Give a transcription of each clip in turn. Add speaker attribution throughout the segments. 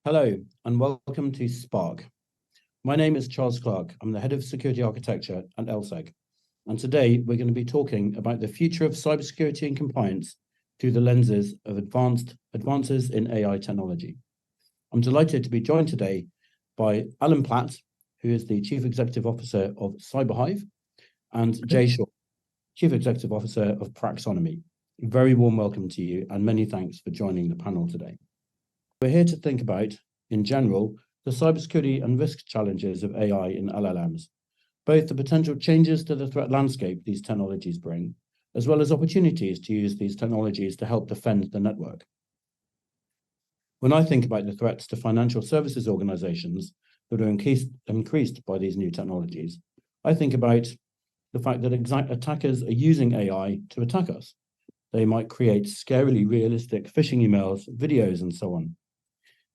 Speaker 1: Hello, and welcome to Spark. My name is Charles Clark. I'm the Head of Security Architecture at lseg. And today we're going to be talking about the future of cybersecurity and compliance through the lenses of advances in AI technology. I'm delighted to be joined today by Alan Platt, who is the Chief Executive Officer of CyberHive, and Jay Shaw, Chief Executive Officer of Praxonomy. Very warm welcome to you, and many thanks for joining the panel today. We're here to think about, in general, the cybersecurity and risk challenges of AI in LLMs, both the potential changes to the threat landscape these technologies bring, as well as opportunities to use these technologies to help defend the network. When I think about the threats to financial services organizations that are increased by these new technologies, I think about the fact that attackers are using AI to attack us. They might create scarily realistic phishing emails, videos, and so on.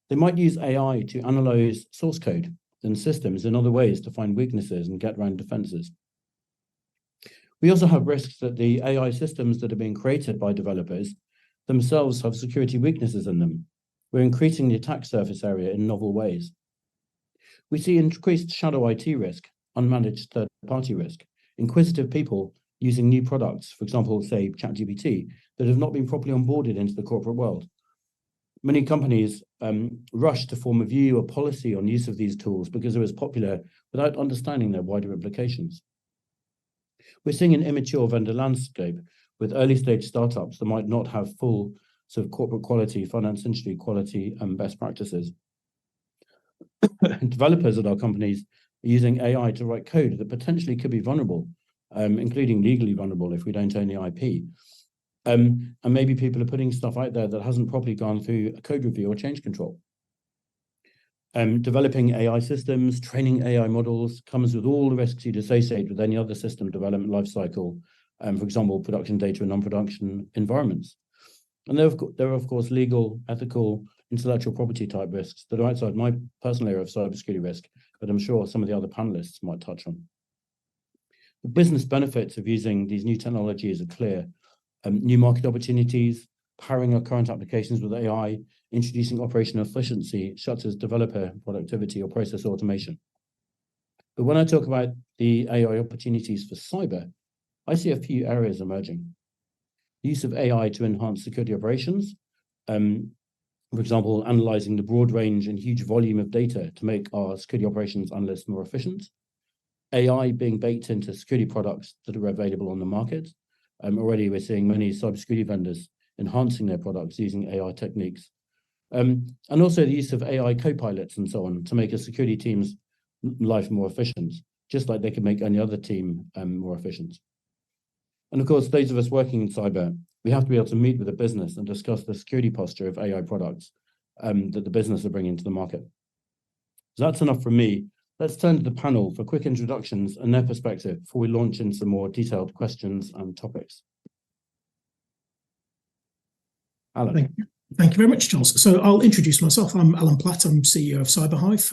Speaker 1: They might use AI to analyze source code and systems in other ways to find weaknesses and get around defenses. We also have risks that the AI systems that are being created by developers themselves have security weaknesses in them. We're increasing the attack surface area in novel ways. We see increased shadow IT risk, unmanaged third-party risk, inquisitive people using new products, for example, say ChatGPT, that have not been properly onboarded into the corporate world. Many companies rush to form a view or policy on use of these tools because it was popular without understanding their wider implications. We're seeing an immature vendor landscape with early stage startups that might not have full sort of corporate quality, finance industry quality, and best practices. Developers at our companies are using AI to write code that potentially could be vulnerable, including legally vulnerable if we don't own the IP. And maybe people are putting stuff out there that hasn't properly gone through a code review or change control. Developing AI systems, training AI models comes with all the risks you'd associate with any other system development lifecycle, for example, production data and non-production environments. And there are, of course, legal, ethical, intellectual property type risks that are outside my personal area of cybersecurity risk, but I'm sure some of the other panelists might touch on. The business benefits of using these new technologies are clear. New market opportunities, powering our current applications with AI, introducing operational efficiency, such as developer productivity or process automation. But when I talk about the AI opportunities for cyber, I see a few areas emerging. Use of AI to enhance security operations, for example, analyzing the broad range and huge volume of data to make our security operations analysts more efficient. AI being baked into security products that are available on the market. Already we're seeing many cybersecurity vendors enhancing their products using AI techniques. And also the use of AI co-pilots and so on to make a security team's life more efficient, just like they can make any other team more efficient. And of course, those of us working in cyber, we have to be able to meet with a business and discuss the security posture of AI products that the business are bringing to the market. So that's enough from me. Let's turn to the panel for quick introductions and their perspective before we launch into some more detailed questions and topics. Alan.
Speaker 2: Thank you very much, Charles. So I'll introduce myself. I'm Alan Platt. I'm CEO of CyberHive.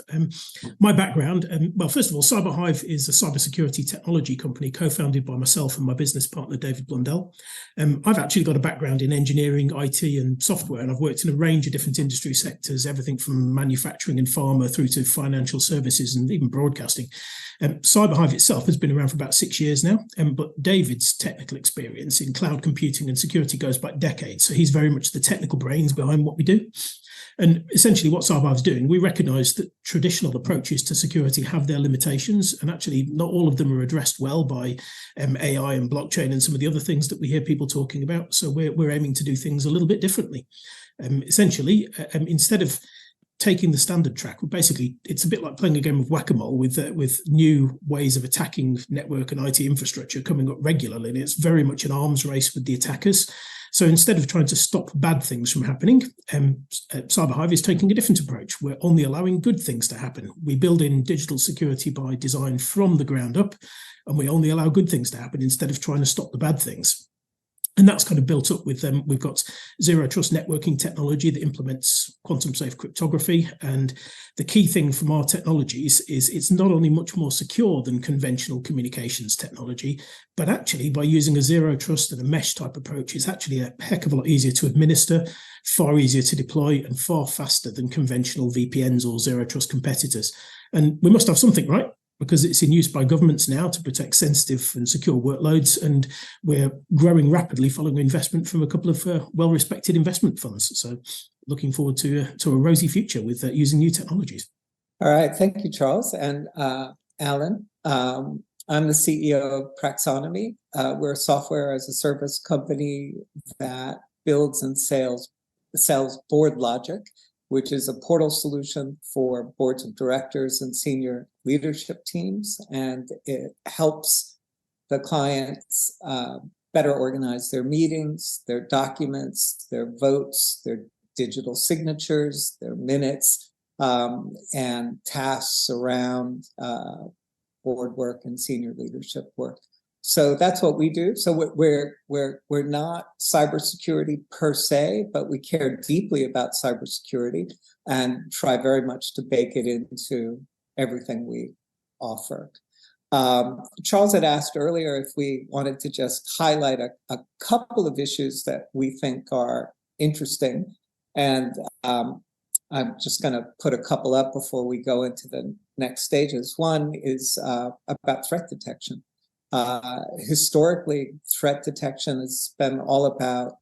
Speaker 2: My background, well, first of all, CyberHive is a cybersecurity technology company co-founded by myself and my business partner, David Blundell. I've actually got a background in engineering, IT and software, and I've worked in a range of different industry sectors, everything from manufacturing and pharma through to financial services and even broadcasting. CyberHive itself has been around for about 6 years now, but David's technical experience in cloud computing and security goes back decades. So he's very much the technical brains behind what we do. And essentially what CyberHive is doing, we recognize that traditional approaches to security have their limitations, and actually not all of them are addressed well by AI and blockchain and some of the other things that we hear people talking about. So we're aiming to do things a little bit differently. Essentially, instead of taking the standard track, basically it's a bit like playing a game of whack-a-mole with new ways of attacking network and IT infrastructure coming up regularly, and it's very much an arms race with the attackers. So instead of trying to stop bad things from happening, CyberHive is taking a different approach. We're only allowing good things to happen. We build in digital security by design from the ground up, and we only allow good things to happen instead of trying to stop the bad things. And that's kind of built up with them. We've got zero trust networking technology that implements quantum safe cryptography. And the key thing from our technologies is it's not only much more secure than conventional communications technology, but actually by using a zero trust and a mesh type approach, it's actually a heck of a lot easier to administer, far easier to deploy, and far faster than conventional VPNs or zero trust competitors. And we must have something, right? Because it's in use by governments now to protect sensitive and secure workloads. And we're growing rapidly following investment from a couple of well-respected investment funds. So looking forward to a rosy future with using new technologies.
Speaker 3: All right. Thank you, Charles. And Alan, I'm the CEO of Praxonomy. We're a software as a service company that builds and sells boardlogic, which is a portal solution for boards of directors and senior leadership teams. And it helps the clients better organize their meetings, their documents, their votes, their digital signatures, their minutes, and tasks around board work and senior leadership work. So that's what we do. So we're not cybersecurity per se, but we care deeply about cybersecurity and try very much to bake it into everything we offer. Charles had asked earlier if we wanted to just highlight a couple of issues that we think are interesting. And I'm just going to put a couple up before we go into the next stages. One is about threat detection. Historically, threat detection has been all about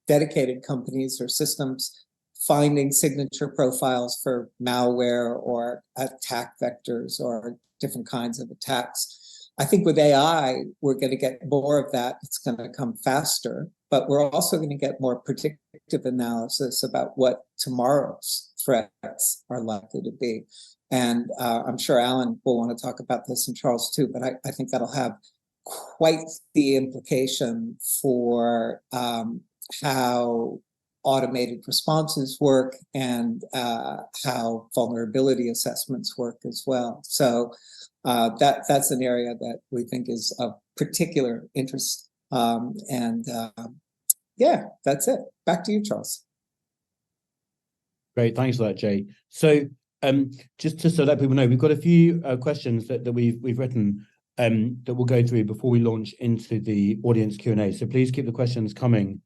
Speaker 3: dedicated companies or systems finding signature profiles for malware or attack vectors or different kinds of attacks. I think with AI, we're going to get more of that. It's going to come faster, but we're also going to get more predictive analysis about what tomorrow's threats are likely to be. And I'm sure Alan will want to talk about this, and Charles too, but I think that'll have quite the implication for how automated responses work and how vulnerability assessments work as well. So that's an area that we think is of particular interest. Yeah, that's it. Back to you, Charles.
Speaker 1: Great, thanks for that, Jay. So just to let people know, we've got a few questions that we've written that we'll go through before we launch into the audience Q&A. So please keep the questions coming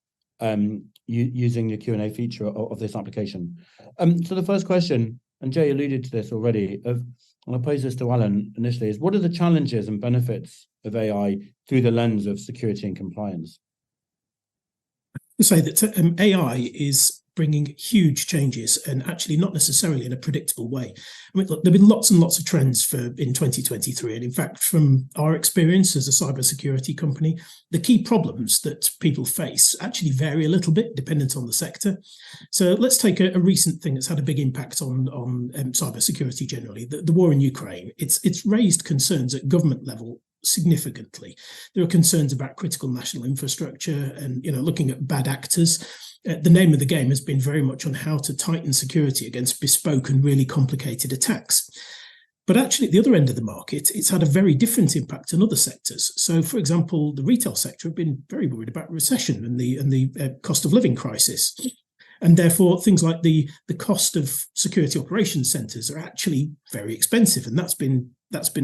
Speaker 1: using the Q&A feature of this application. So the first question, and Jay alluded to this already, and I'll pose this to Alan initially, is what are the challenges and benefits of AI through the lens of security and compliance?
Speaker 2: To say that AI is bringing huge changes and actually not necessarily in a predictable way. I mean, look, there have been lots and lots of trends in 2023. And in fact, from our experience as a cybersecurity company, the key problems that people face actually vary a little bit dependent on the sector. So let's take a recent thing that's had a big impact on cybersecurity generally, the war in Ukraine. It's raised concerns at government level significantly. There are concerns about critical national infrastructure and, looking at bad actors. The name of the game has been very much on how to tighten security against bespoke and really complicated attacks. But actually, at the other end of the market, it's had a very different impact on other sectors. So, for example, the retail sector have been very worried about recession and the cost of living crisis. And therefore, things like the cost of security operations centres are actually very expensive. And that's been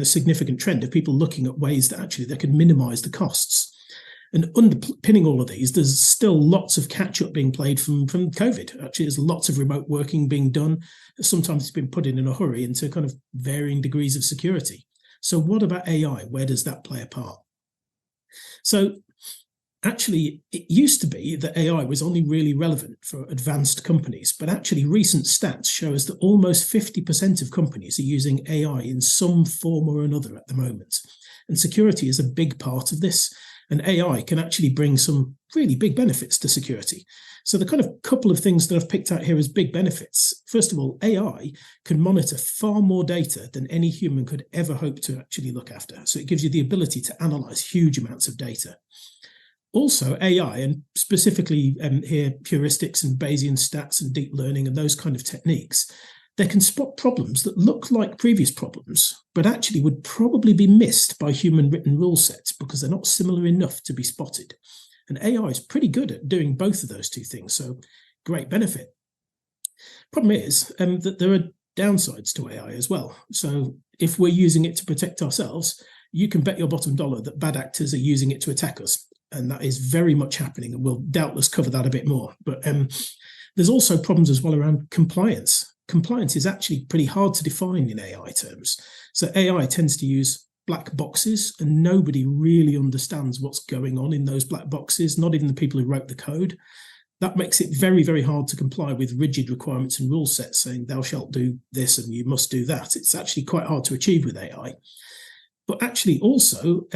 Speaker 2: a significant trend of people looking at ways that actually they can minimise the costs. And underpinning all of these, there's still lots of catch-up being played from COVID. Actually, there's lots of remote working being done. Sometimes it's been put in a hurry into kind of varying degrees of security. So what about AI? Where does that play a part? So actually, it used to be that AI was only really relevant for advanced companies, but actually recent stats show us that almost 50% of companies are using AI in some form or another at the moment. And security is a big part of this. And AI can actually bring some really big benefits to security. So the kind of couple of things that I've picked out here as big benefits. First of all, AI can monitor far more data than any human could ever hope to actually look after. So it gives you the ability to analyze huge amounts of data. Also, AI, and specifically here, heuristics and Bayesian stats and deep learning and those kind of techniques, they can spot problems that look like previous problems, but actually would probably be missed by human written rule sets because they're not similar enough to be spotted. And AI is pretty good at doing both of those two things. So great benefit. Problem is that there are downsides to AI as well. So if we're using it to protect ourselves, you can bet your bottom dollar that bad actors are using it to attack us. And that is very much happening. And we'll doubtless cover that a bit more. But there's also problems as well around compliance. Compliance is actually pretty hard to define in AI terms. So AI tends to use black boxes, and nobody really understands what's going on in those black boxes, not even the people who wrote the code. That makes it very, very hard to comply with rigid requirements and rule sets saying thou shalt do this and you must do that. It's actually quite hard to achieve with AI. But actually also,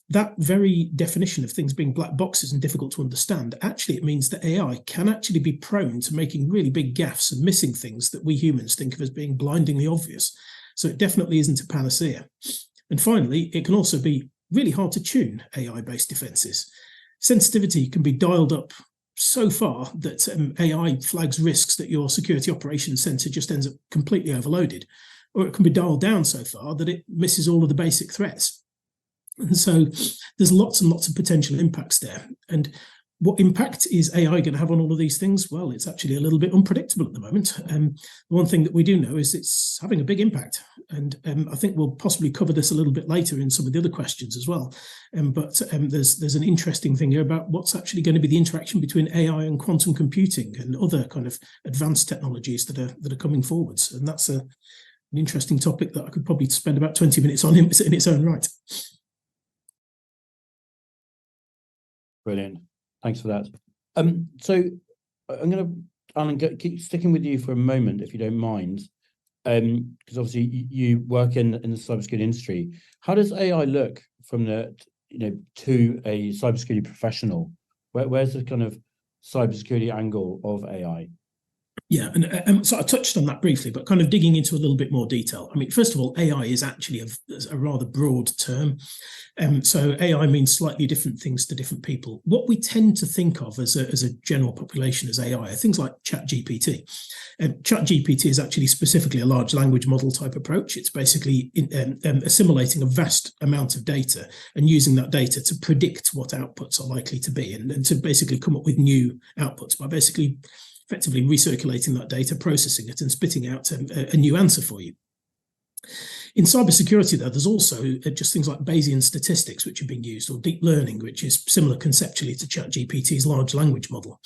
Speaker 2: that very definition of things being black boxes and difficult to understand, actually it means that AI can actually be prone to making really big gaffes and missing things that we humans think of as being blindingly obvious. So it definitely isn't a panacea. And finally, it can also be really hard to tune AI-based defenses. Sensitivity can be dialed up so far that AI flags risks that your security operations center just ends up completely overloaded, or it can be dialed down so far that it misses all of the basic threats. And so there's lots and lots of potential impacts there. And what impact is AI going to have on all of these things? Well, it's actually a little bit unpredictable at the moment. One thing that we do know is it's having a big impact. And I think we'll possibly cover this a little bit later in some of the other questions as well. But there's an interesting thing here about what's actually going to be the interaction between AI and quantum computing and other kind of advanced technologies that are coming forwards. And that's an interesting topic that I could probably spend about 20 minutes on in its own right.
Speaker 1: Brilliant. Thanks for that. So I'm going to, Alan, keep sticking with you for a moment, if you don't mind, because obviously you work in the cybersecurity industry. How does AI look from to a cybersecurity professional? Where's the kind of cybersecurity angle of AI?
Speaker 2: Yeah, and so I touched on that briefly, but kind of digging into a little bit more detail. I mean, first of all, AI is actually a rather broad term. So AI means slightly different things to different people. What we tend to think of as a general population as AI are things like ChatGPT. ChatGPT is actually specifically a large language model type approach. It's basically assimilating a vast amount of data and using that data to predict what outputs are likely to be and to basically come up with new outputs by basically effectively recirculating that data, processing it, and spitting out a new answer for you. In cybersecurity, though, there's also just things like Bayesian statistics, which are being used, or deep learning, which is similar conceptually to ChatGPT's large language model.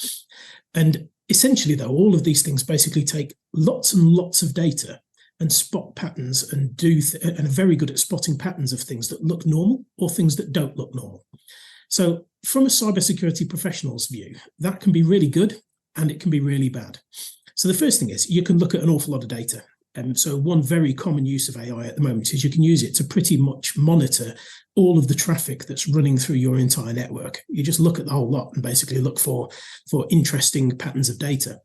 Speaker 2: And essentially, though, all of these things basically take lots and lots of data and spot patterns and and are very good at spotting patterns of things that look normal or things that don't look normal. So from a cybersecurity professional's view, that can be really good and it can be really bad. So the first thing is you can look at an awful lot of data. So one very common use of AI at the moment is you can use it to pretty much monitor all of the traffic that's running through your entire network. You just look at the whole lot and basically look for interesting patterns of data.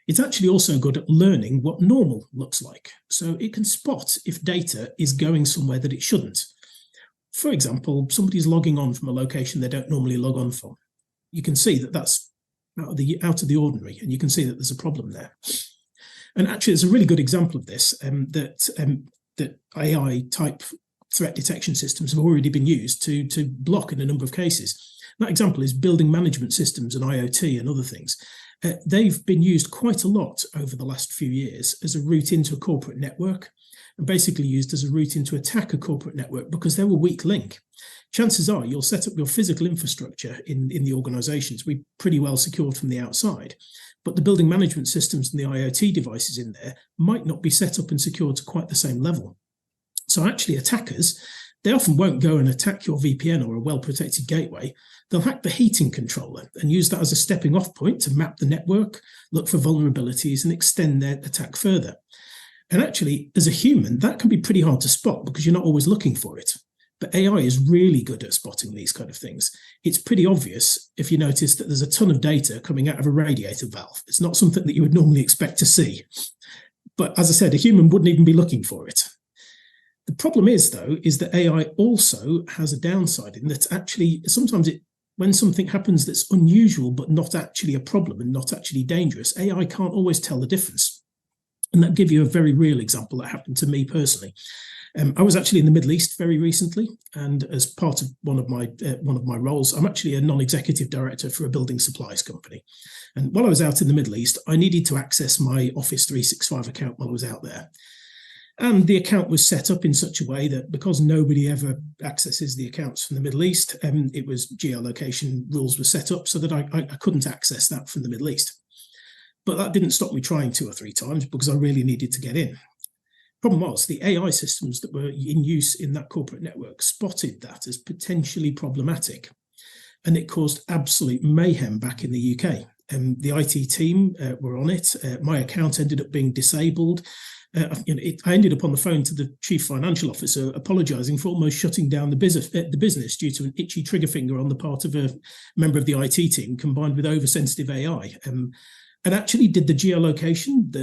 Speaker 2: It's actually also good at learning what normal looks like. So it can spot if data is going somewhere that it shouldn't. For example, somebody's logging on from a location they don't normally log on from. You can see that that's out of the ordinary, and you can see that there's a problem there. And actually, there's a really good example of this that AI type threat detection systems have already been used to block in a number of cases. That example is building management systems and IoT and other things. They've been used quite a lot over the last few years as a route into a corporate network, and basically used as a route into attack a corporate network because they're a weak link. Chances are you'll set up your physical infrastructure in the organizations, be pretty well secured from the outside, but the building management systems and the IoT devices in there might not be set up and secured to quite the same level. So actually attackers, they often won't go and attack your VPN or a well-protected gateway. They'll hack the heating controller and use that as a stepping off point to map the network, look for vulnerabilities and extend their attack further. And actually, as a human, that can be pretty hard to spot because you're not always looking for it. But AI is really good at spotting these kind of things. It's pretty obvious if you notice that there's a ton of data coming out of a radiator valve. It's not something that you would normally expect to see. But as I said, a human wouldn't even be looking for it. The problem is, though, is that AI also has a downside in that actually sometimes when something happens that's unusual but not actually a problem and not actually dangerous, AI can't always tell the difference. And that give you a very real example that happened to me personally. I was actually in the Middle East very recently, and as part of one of my roles, I'm actually a non-executive director for a building supplies company. And while I was out in the Middle East, I needed to access my Office 365 account while I was out there. And the account was set up in such a way that because nobody ever accesses the accounts from the Middle East, it was geolocation rules were set up so that I couldn't access that from the Middle East. But that didn't stop me trying 2 or 3 times because I really needed to get in. Problem was, the AI systems that were in use in that corporate network spotted that as potentially problematic, and it caused absolute mayhem back in the UK. The IT team were on it. My account ended up being disabled. I ended up on the phone to the chief financial officer, apologising for almost shutting down the business due to an itchy trigger finger on the part of a member of the IT team, combined with oversensitive AI. And actually, did the geolocation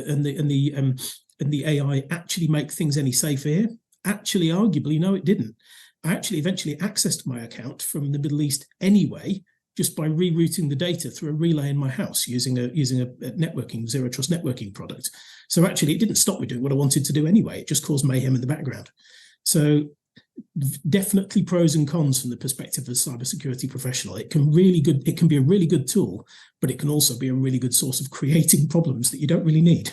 Speaker 2: and the AI actually make things any safer here? Actually, arguably, no, it didn't. I actually eventually accessed my account from the Middle East anyway, just by rerouting the data through a relay in my house using a networking, zero trust networking product. So actually, it didn't stop me doing what I wanted to do anyway. It just caused mayhem in the background. So definitely pros and cons from the perspective of a cybersecurity professional. It can be a really good tool, but it can also be a really good source of creating problems that you don't really need.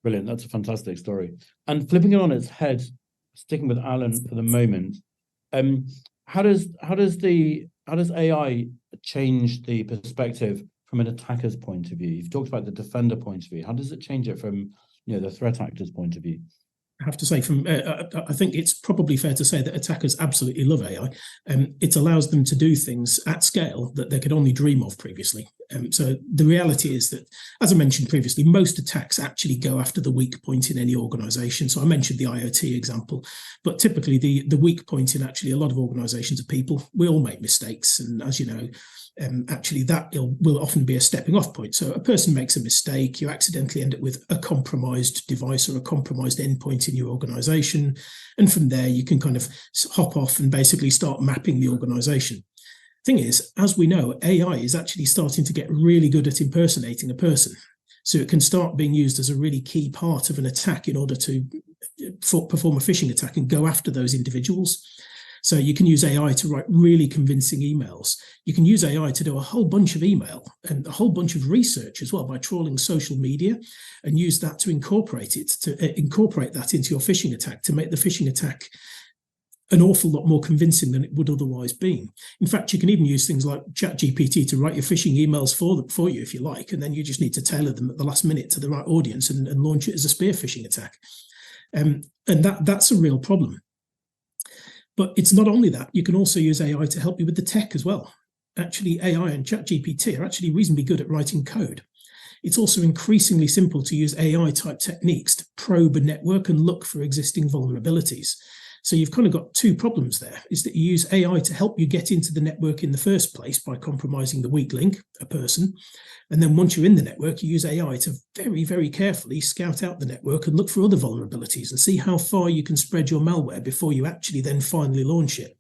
Speaker 1: Brilliant. That's a fantastic story. And flipping it on its head, sticking with Alan for the moment, how does AI change the perspective from an attacker's point of view? You've talked about the defender point of view. How does it change it from the threat actor's point of view?
Speaker 2: I have to say, I think it's probably fair to say that attackers absolutely love AI. It allows them to do things at scale that they could only dream of previously. So the reality is that, as I mentioned previously, most attacks actually go after the weak point in any organization. So I mentioned the IoT example, but typically the weak point in actually a lot of organizations are people. We all make mistakes. And as you know, actually that will often be a stepping off point. So a person makes a mistake, you accidentally end up with a compromised device or a compromised endpoint in your organization. And from there, you can kind of hop off and basically start mapping the organization. Thing is, as we know, AI is actually starting to get really good at impersonating a person. So it can start being used as a really key part of an attack in order to perform a phishing attack and go after those individuals. So you can use AI to write really convincing emails. You can use AI to do a whole bunch of email and a whole bunch of research as well by trawling social media, and use that to incorporate that into your phishing attack to make the phishing attack an awful lot more convincing than it would otherwise be. In fact, you can even use things like ChatGPT to write your phishing emails for you if you like, and then you just need to tailor them at the last minute to the right audience and launch it as a spear phishing attack. And that's a real problem. But it's not only that, you can also use AI to help you with the tech as well. Actually, AI and ChatGPT are actually reasonably good at writing code. It's also increasingly simple to use AI-type techniques to probe a network and look for existing vulnerabilities. So you've kind of got 2 problems there, is that you use AI to help you get into the network in the first place by compromising the weak link, a person. And then once you're in the network, you use AI to very, very carefully scout out the network and look for other vulnerabilities and see how far you can spread your malware before you actually then finally launch it.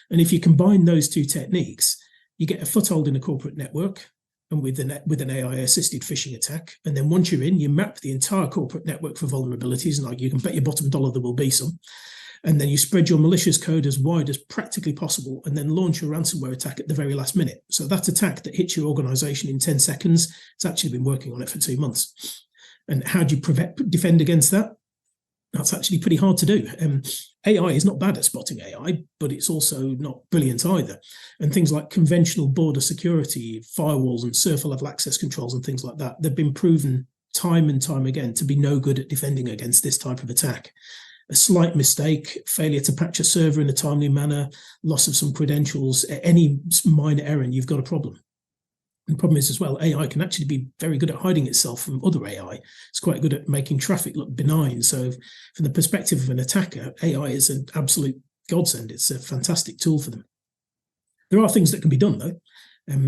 Speaker 2: And if you combine those 2 techniques, you get a foothold in a corporate network and with an AI-assisted phishing attack. And then once you're in, you map the entire corporate network for vulnerabilities, and like you can bet your bottom dollar there will be some. And then you spread your malicious code as wide as practically possible and then launch a ransomware attack at the very last minute. So that attack that hits your organization in 10 seconds, it's actually been working on it for 2 months. And how do you defend against that? That's actually pretty hard to do. AI is not bad at spotting AI, but it's also not brilliant either. And things like conventional border security, firewalls and server level access controls and things like that, they've been proven time and time again to be no good at defending against this type of attack. A slight mistake, failure to patch a server in a timely manner, loss of some credentials, any minor error, and you've got a problem. And the problem is as well, AI can actually be very good at hiding itself from other AI. It's quite good at making traffic look benign. So from the perspective of an attacker, AI is an absolute godsend. It's a fantastic tool for them. There are things that can be done though.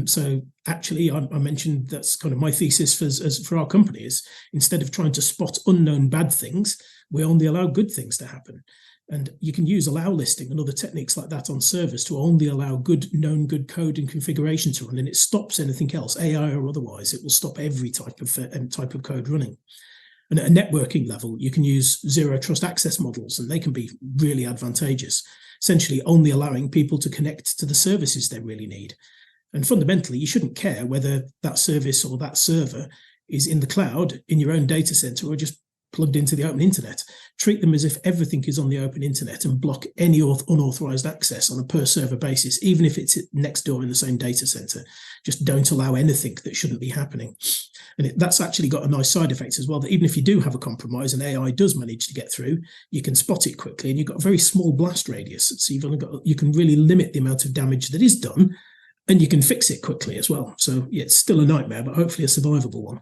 Speaker 2: So actually, I mentioned that's kind of my thesis for our company is instead of trying to spot unknown bad things, we only allow good things to happen. And you can use allow listing and other techniques like that on servers to only allow known good code and configuration to run, and it stops anything else, AI or otherwise. It will stop every type of code running. And at a networking level, you can use zero trust access models, and they can be really advantageous, essentially only allowing people to connect to the services they really need. And fundamentally, you shouldn't care whether that service or that server is in the cloud, in your own data center, or just plugged into the open internet. Treat them as if everything is on the open internet and block any unauthorized access on a per server basis, even if it's next door in the same data center. Just don't allow anything that shouldn't be happening. And that's actually got a nice side effect as well, that even if you do have a compromise and AI does manage to get through, you can spot it quickly, and you've got a very small blast radius. So you can really limit the amount of damage that is done, and you can fix it quickly as well. So yeah, it's still a nightmare, but hopefully a survivable one.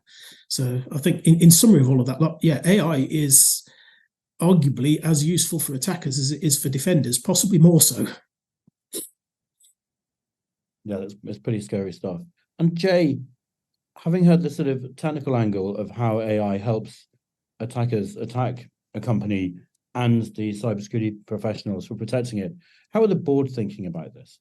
Speaker 2: So I think in summary of all of that, AI is arguably as useful for attackers as it is for defenders, possibly more so.
Speaker 1: Yeah, it's pretty scary stuff. And Jay, having heard the sort of technical angle of how AI helps attackers attack a company and the cybersecurity professionals for protecting it, how are the board thinking about this?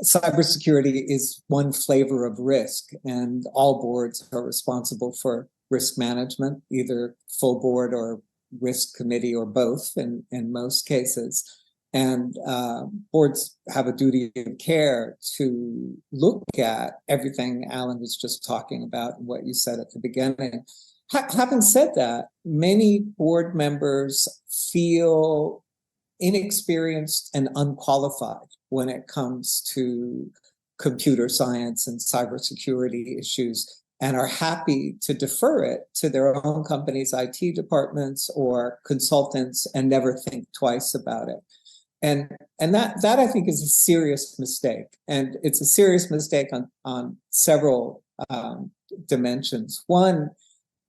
Speaker 3: Cybersecurity is one flavor of risk, and all boards are responsible for risk management, either full board or risk committee or both in most cases. And boards have a duty of care to look at everything Alan was just talking about and what you said at the beginning. Having said that, many board members feel inexperienced and unqualified when it comes to computer science and cybersecurity issues, and are happy to defer it to their own company's IT departments or consultants and never think twice about it. And that I think is a serious mistake. And it's a serious mistake on several dimensions. One,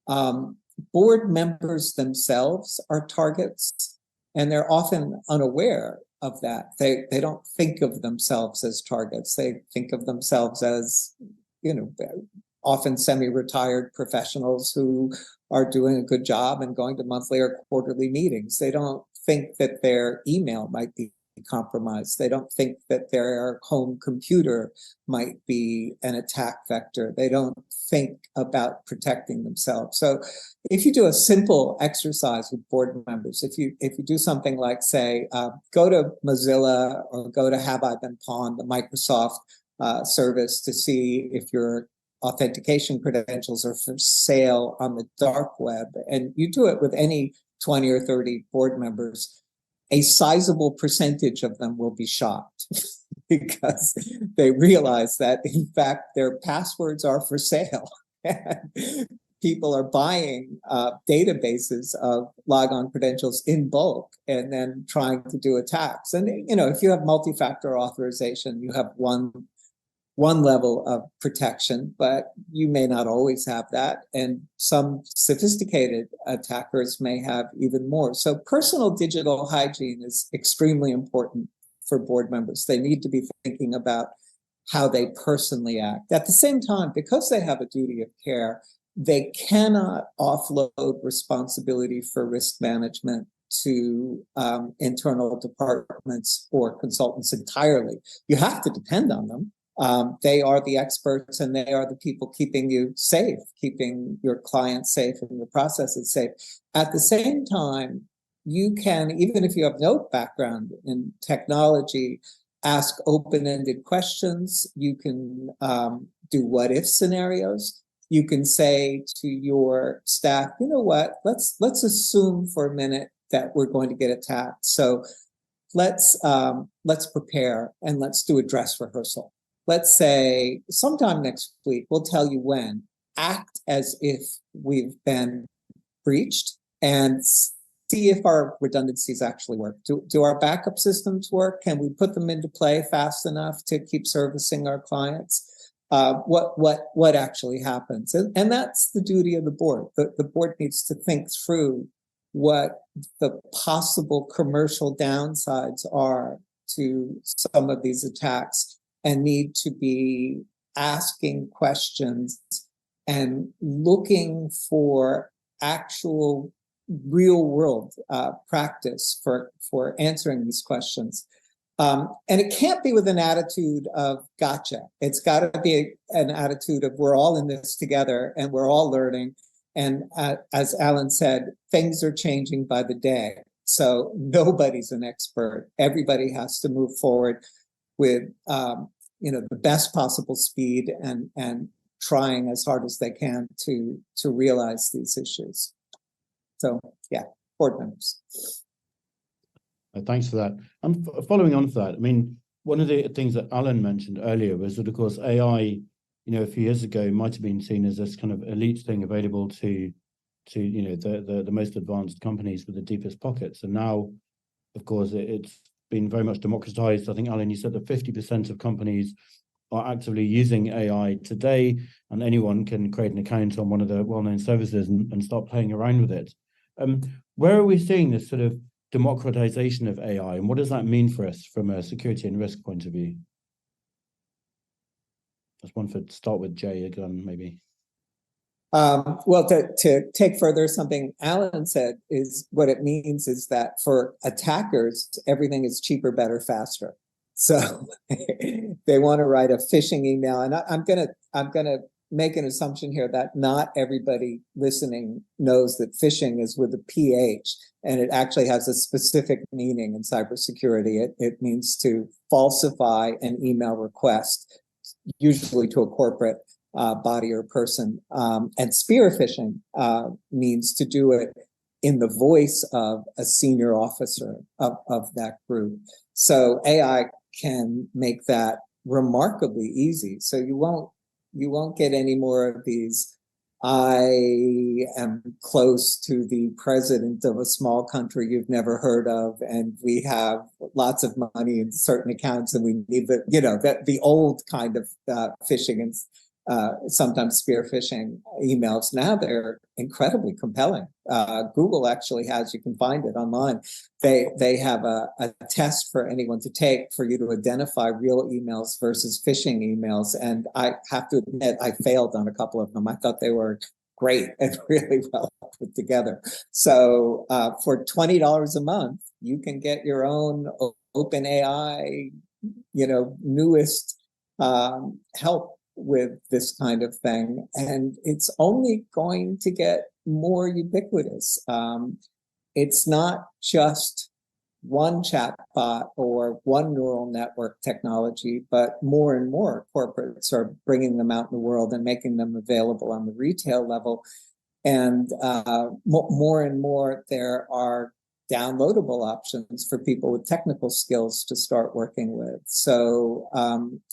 Speaker 3: board members themselves are targets, and they're often unaware of that. They don't think of themselves as targets. They think of themselves as, often semi-retired professionals who are doing a good job and going to monthly or quarterly meetings. They don't think that their email might be compromised. They don't think that their home computer might be an attack vector. They don't think about protecting themselves. So if you do a simple exercise with board members, if you do something like, say, go to Mozilla or go to Have I Been Pawned, the Microsoft service, to see if your authentication credentials are for sale on the dark web, and you do it with any 20 or 30 board members, a sizable percentage of them will be shocked because they realize that, in fact, their passwords are for sale. People are buying databases of logon credentials in bulk and then trying to do attacks. And, if you have multi-factor authorization, you have one level of protection, but you may not always have that. And some sophisticated attackers may have even more. So personal digital hygiene is extremely important for board members. They need to be thinking about how they personally act. At the same time, because they have a duty of care, they cannot offload responsibility for risk management to internal departments or consultants entirely. You have to depend on them. They are the experts, and they are the people keeping you safe, keeping your clients safe and your processes safe. At the same time, you can, even if you have no background in technology, ask open-ended questions. You can do what-if scenarios. You can say to your staff, you know what, let's assume for a minute that we're going to get attacked. So let's prepare and let's do a dress rehearsal. Let's say sometime next week, we'll tell you when. Act as if we've been breached and see if our redundancies actually work. Do our backup systems work? Can we put them into play fast enough to keep servicing our clients? What actually happens? And that's the duty of the board. The board needs to think through what the possible commercial downsides are to some of these attacks, and need to be asking questions and looking for actual real world practice for answering these questions. And it can't be with an attitude of gotcha. It's got to be an attitude of we're all in this together and we're all learning. And as Alan said, things are changing by the day. So nobody's an expert. Everybody has to move forward with the best possible speed and trying as hard as they can to realize these issues. So yeah, board members.
Speaker 1: Thanks for that. And following on for that, I mean, one of the things that Alan mentioned earlier was that, of course, AI, a few years ago might have been seen as this kind of elite thing available to the most advanced companies with the deepest pockets. And now, of course, it's been very much democratized. I think, Alan, you said that 50% of companies are actively using AI today, and anyone can create an account on one of the well-known services and start playing around with it. Where are we seeing this sort of democratization of AI, and what does that mean for us from a security and risk point of view? That's one for start with Jay again, maybe.
Speaker 3: Well, to take further something Alan said is what it means is that for attackers, everything is cheaper, better, faster. So they want to write a phishing email, and I'm gonna make an assumption here that not everybody listening knows that phishing is with a PH, and it actually has a specific meaning in cybersecurity. It means to falsify an email request, usually to a corporate body or person. And spear phishing means to do it in the voice of a senior officer of that group. So AI can make that remarkably easy. So you won't get any more of these, I am close to the president of a small country you've never heard of, and we have lots of money in certain accounts, and we need the old kind of phishing and sometimes spear phishing emails. Now they're incredibly compelling. Google actually has, you can find it online. They have a test for anyone to take for you to identify real emails versus phishing emails. And I have to admit, I failed on a couple of them. I thought they were great and really well put together. So for $20 a month, you can get your own OpenAI, newest help with this kind of thing, and it's only going to get more ubiquitous. It's not just one chatbot or one neural network technology, but more and more corporates are bringing them out in the world and making them available on the retail level. And more and more there are downloadable options for people with technical skills to start working with. So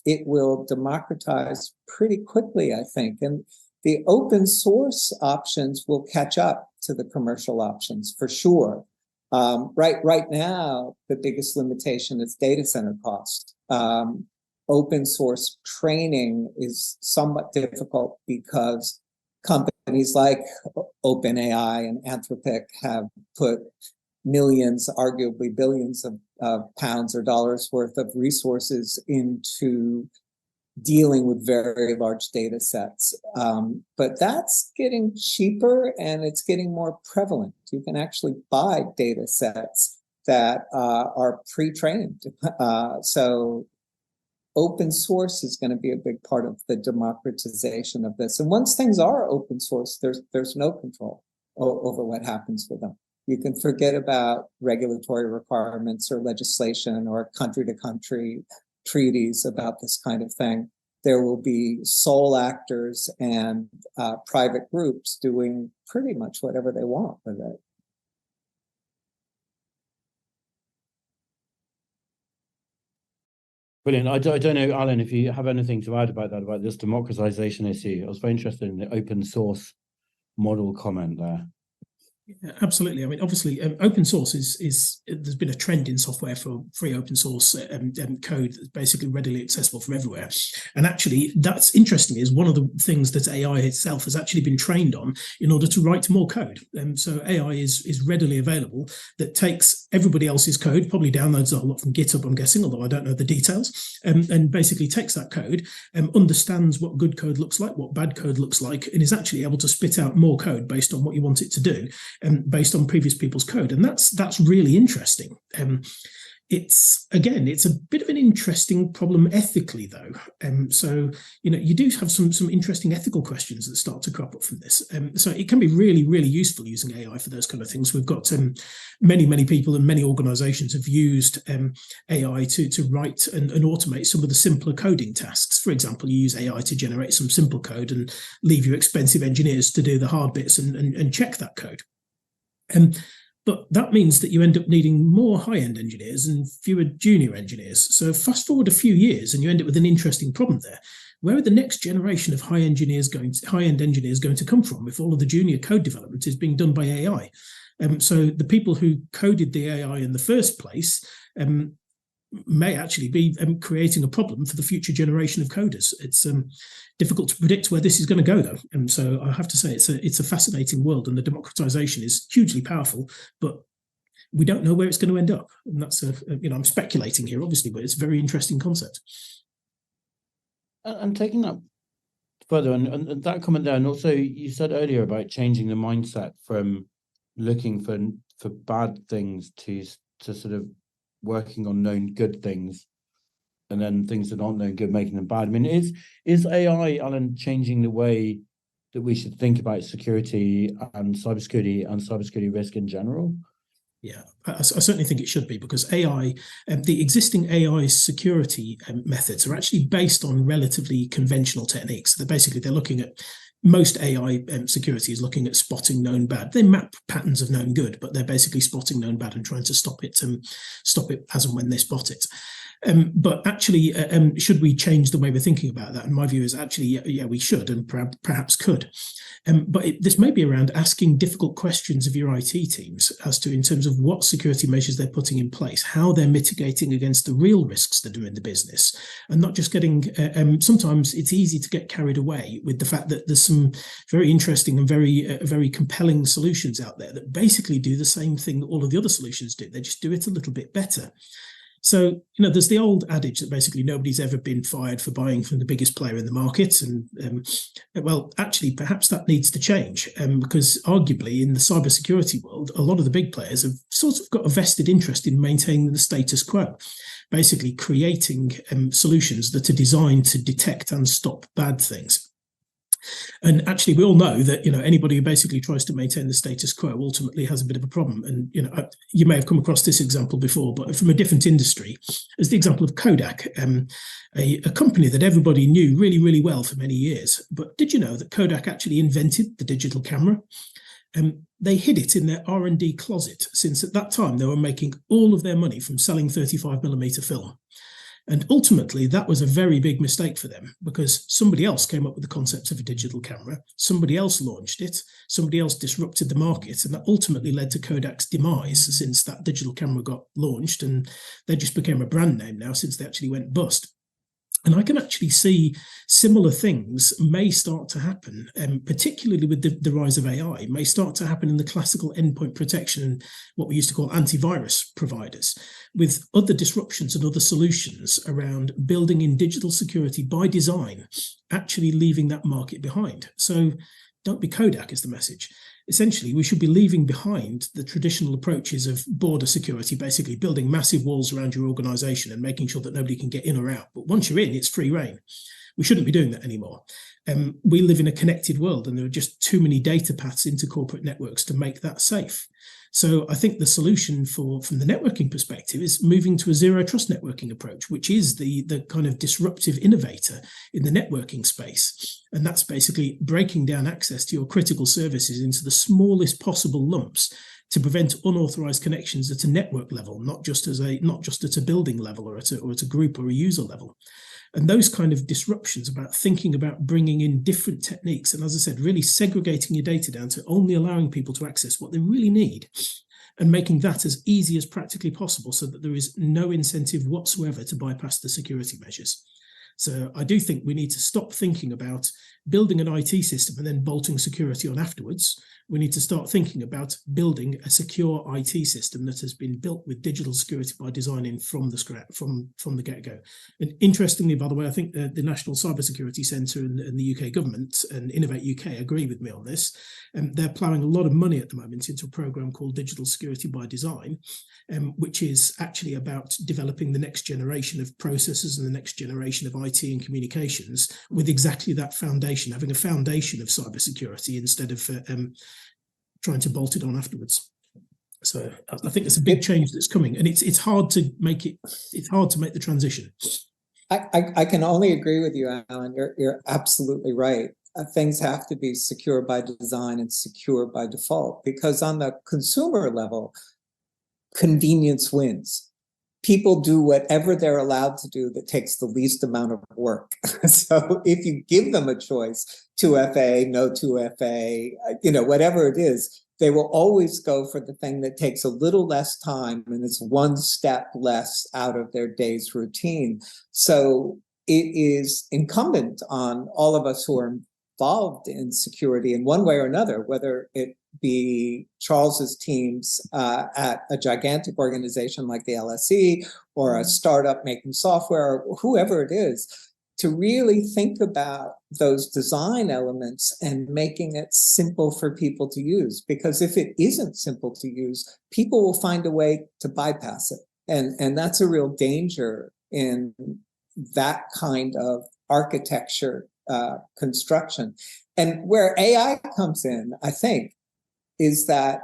Speaker 3: it will democratize pretty quickly, I think. And the open source options will catch up to the commercial options for sure. Right now, the biggest limitation is data center cost. Open source training is somewhat difficult because companies like OpenAI and Anthropic have put millions, arguably billions of pounds or dollars worth of resources into dealing with very large data sets. But that's getting cheaper and it's getting more prevalent. You can actually buy data sets that are pre-trained. So open source is going to be a big part of the democratization of this. And once things are open source, there's no control over what happens with them. You can forget about regulatory requirements or legislation or country-to-country treaties about this kind of thing. There will be sole actors and private groups doing pretty much whatever they want with it.
Speaker 1: Brilliant. I don't know, Alan, if you have anything to add about that, about this democratization issue. I was very interested in the open source model comment there.
Speaker 2: Yeah, absolutely. I mean, obviously, open source is there's been a trend in software for free open source code that's basically readily accessible from everywhere. And actually, that's interesting, is one of the things that AI itself has actually been trained on in order to write more code. So AI is readily available, that takes everybody else's code, probably downloads a whole lot from GitHub, I'm guessing, although I don't know the details, and basically takes that code, understands what good code looks like, what bad code looks like, and is actually able to spit out more code based on what you want it to do. Based on previous people's code, and that's really interesting. It's a bit of an interesting problem ethically, though. So you do have some interesting ethical questions that start to crop up from this. So it can be really, really useful using AI for those kind of things. We've got many people and many organisations have used AI to write and automate some of the simpler coding tasks. For example, you use AI to generate some simple code and leave your expensive engineers to do the hard bits and check that code. But that means that you end up needing more high-end engineers and fewer junior engineers. So fast forward a few years and you end up with an interesting problem there. Where are the next generation of high-end engineers going to come from if all of the junior code development is being done by AI? So the people who coded the AI in the first place may actually be creating a problem for the future generation of coders. It's difficult to predict where this is going to go, though. And so I have to say it's a fascinating world, and the democratization is hugely powerful, but we don't know where it's going to end up. And that's I'm speculating here, obviously, but it's a very interesting concept.
Speaker 1: And taking that further, and that comment there, and also you said earlier about changing the mindset from looking for bad things to sort of working on known good things, and then things that aren't known good, making them bad. I mean, is AI, Alan, changing the way that we should think about security and cybersecurity risk in general?
Speaker 2: Yeah, I certainly think it should be, because AI, the existing AI security methods are actually based on relatively conventional techniques. They're looking at, most AI security is looking at spotting known bad. They map patterns of known good, but they're basically spotting known bad and trying to stop it as and when they spot it. But actually, should we change the way we're thinking about that? And my view is actually, yeah, we should, and perhaps could. But this may be around asking difficult questions of your IT teams as to, in terms of what security measures they're putting in place, how they're mitigating against the real risks that are in the business, and not just getting, sometimes it's easy to get carried away with the fact that there's some very interesting and very compelling solutions out there that basically do the same thing that all of the other solutions do. They just do it a little bit better. So, there's the old adage that basically nobody's ever been fired for buying from the biggest player in the market. And well, actually, perhaps that needs to change, because arguably in the cybersecurity world, a lot of the big players have sort of got a vested interest in maintaining the status quo, basically creating solutions that are designed to detect and stop bad things. And actually, we all know that anybody who basically tries to maintain the status quo ultimately has a bit of a problem. And you may have come across this example before, but from a different industry, as the example of Kodak, a company that everybody knew really, really well for many years. But did you know that Kodak actually invented the digital camera? They hid it in their R&D closet, since at that time they were making all of their money from selling 35mm film. And ultimately, that was a very big mistake for them, because somebody else came up with the concept of a digital camera, somebody else launched it, somebody else disrupted the market, and that ultimately led to Kodak's demise, since that digital camera got launched, and they just became a brand name now since they actually went bust. And I can actually see similar things may start to happen, particularly with the rise of AI, may start to happen in the classical endpoint protection and what we used to call antivirus providers, with other disruptions and other solutions around building in digital security by design, actually leaving that market behind. So don't be Kodak is the message. Essentially, we should be leaving behind the traditional approaches of border security, basically building massive walls around your organization and making sure that nobody can get in or out. But once you're in, it's free reign. We shouldn't be doing that anymore. We live in a connected world, and there are just too many data paths into corporate networks to make that safe. So I think the solution from the networking perspective is moving to a zero trust networking approach, which is the kind of disruptive innovator in the networking space. And that's basically breaking down access to your critical services into the smallest possible lumps to prevent unauthorized connections at a network level, not just at a building level or at a group or a user level. And those kind of disruptions about thinking about bringing in different techniques, and as I said, really segregating your data down to only allowing people to access what they really need, and making that as easy as practically possible so that there is no incentive whatsoever to bypass the security measures. So I do think we need to stop thinking about building an IT system and then bolting security on afterwards. We need to start thinking about building a secure IT system that has been built with digital security by design in from the get-go. And interestingly, by the way, I think the National Cybersecurity Centre and the UK government and Innovate UK agree with me on this. They're ploughing a lot of money at the moment into a programme called Digital Security by Design, which is actually about developing the next generation of processes and the next generation of IT and communications with exactly that foundation, having a foundation of cybersecurity instead of trying to bolt it on afterwards. So I think it's a big change that's coming, and it's hard to make it. It's hard to make the transition.
Speaker 3: I can only agree with you, Alan. You're absolutely right. Things have to be secure by design and secure by default, because on the consumer level, convenience wins. People do whatever they're allowed to do that takes the least amount of work. So if you give them a choice, 2FA, no 2FA, whatever it is, they will always go for the thing that takes a little less time and is one step less out of their day's routine. So it is incumbent on all of us who are involved in security in one way or another, whether it be Charles's teams at a gigantic organization like the LSE or a startup making software, or whoever it is, to really think about those design elements and making it simple for people to use. Because if it isn't simple to use, people will find a way to bypass it. And that's a real danger in that kind of architecture construction. And where AI comes in, I think, is that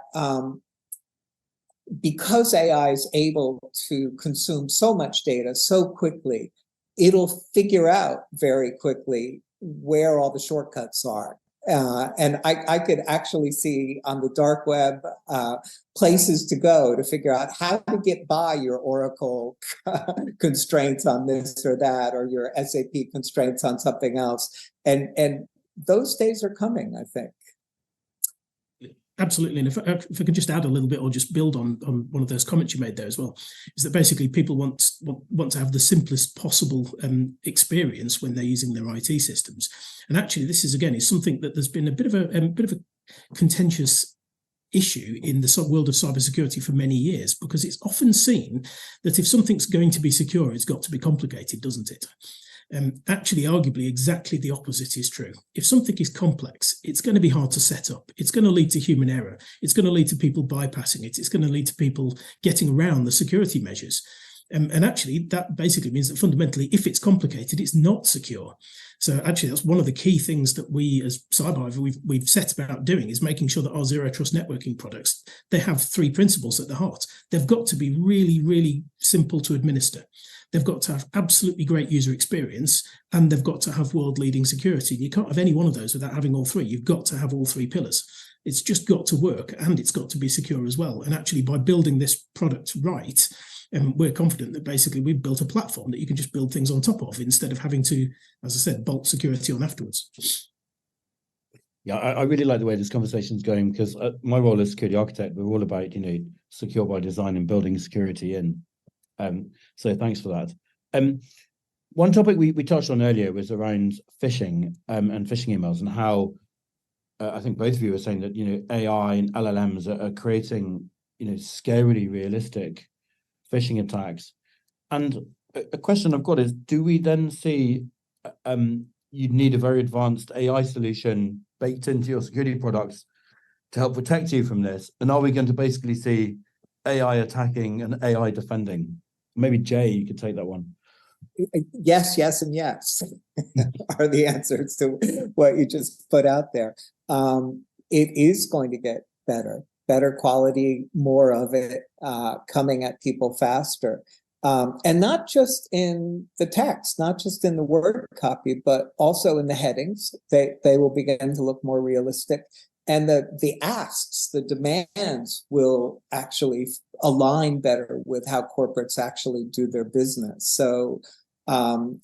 Speaker 3: because AI is able to consume so much data so quickly, it'll figure out very quickly where all the shortcuts are. And I could actually see on the dark web places to go to figure out how to get by your Oracle constraints on this or that, or your SAP constraints on something else. And those days are coming, I think.
Speaker 2: Absolutely. And if I could just add a little bit, or just build on one of those comments you made there as well, is that basically people want to have the simplest possible experience when they're using their IT systems. And actually, this is something that there's been a bit of a contentious issue in the world of cybersecurity for many years, because it's often seen that if something's going to be secure, it's got to be complicated, doesn't it? Actually, arguably, exactly the opposite is true. If something is complex, it's going to be hard to set up. It's going to lead to human error. It's going to lead to people bypassing it. It's going to lead to people getting around the security measures. And actually, that basically means that fundamentally, if it's complicated, it's not secure. So actually, that's one of the key things that we as CyberHive, we've set about doing, is making sure that our zero trust networking products, they have three principles at the heart. They've got to be really, really simple to administer. They've got to have absolutely great user experience, and they've got to have world-leading security. You can't have any one of those without having all three. You've got to have all three pillars. It's just got to work, and it's got to be secure as well. And actually, by building this product right, we're confident that basically we've built a platform that you can just build things on top of, instead of having to, as I said, bolt security on afterwards.
Speaker 1: Yeah, I really like the way this conversation is going, because my role as security architect, we're all about, secure by design and building security in. So thanks for that. One topic we touched on earlier was around phishing and phishing emails, and how I think both of you were saying that AI and LLMs are creating scarily realistic phishing attacks. And a question I've got is, do we then see you'd need a very advanced AI solution baked into your security products to help protect you from this? And are we going to basically see AI attacking and AI defending? Maybe Jay, you could take that one.
Speaker 3: Yes, yes, and yes are the answers to what you just put out there. It is going to get better quality, more of it coming at people faster. And not just in the text, not just in the word copy, but also in the headings. They will begin to look more realistic. And the asks, the demands will actually align better with how corporates actually do their business. So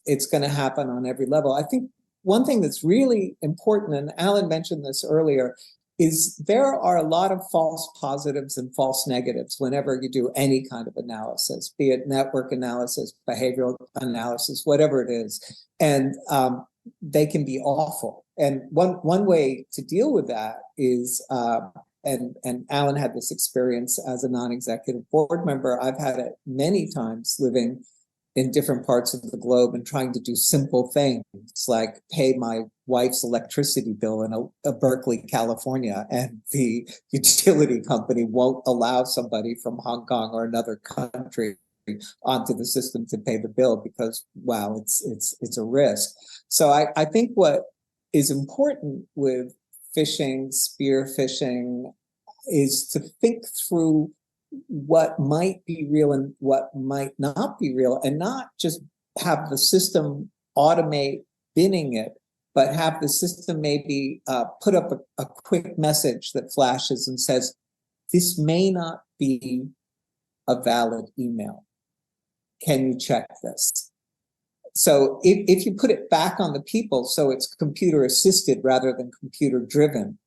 Speaker 3: it's going to happen on every level. I think one thing that's really important, and Alan mentioned this earlier, is there are a lot of false positives and false negatives whenever you do any kind of analysis, be it network analysis, behavioral analysis, whatever it is. And they can be awful. And one way to deal with that is, and Alan had this experience as a non-executive board member. I've had it many times living in different parts of the globe and trying to do simple things like pay my wife's electricity bill in a Berkeley, California, and the utility company won't allow somebody from Hong Kong or another country onto the system to pay the bill because, wow, it's a risk. So I think what is important with phishing, spear phishing, is to think through what might be real and what might not be real, and not just have the system automate binning it, but have the system maybe put up a quick message that flashes and says, this may not be a valid email. Can you check this? So if you put it back on the people, so it's computer assisted rather than computer driven,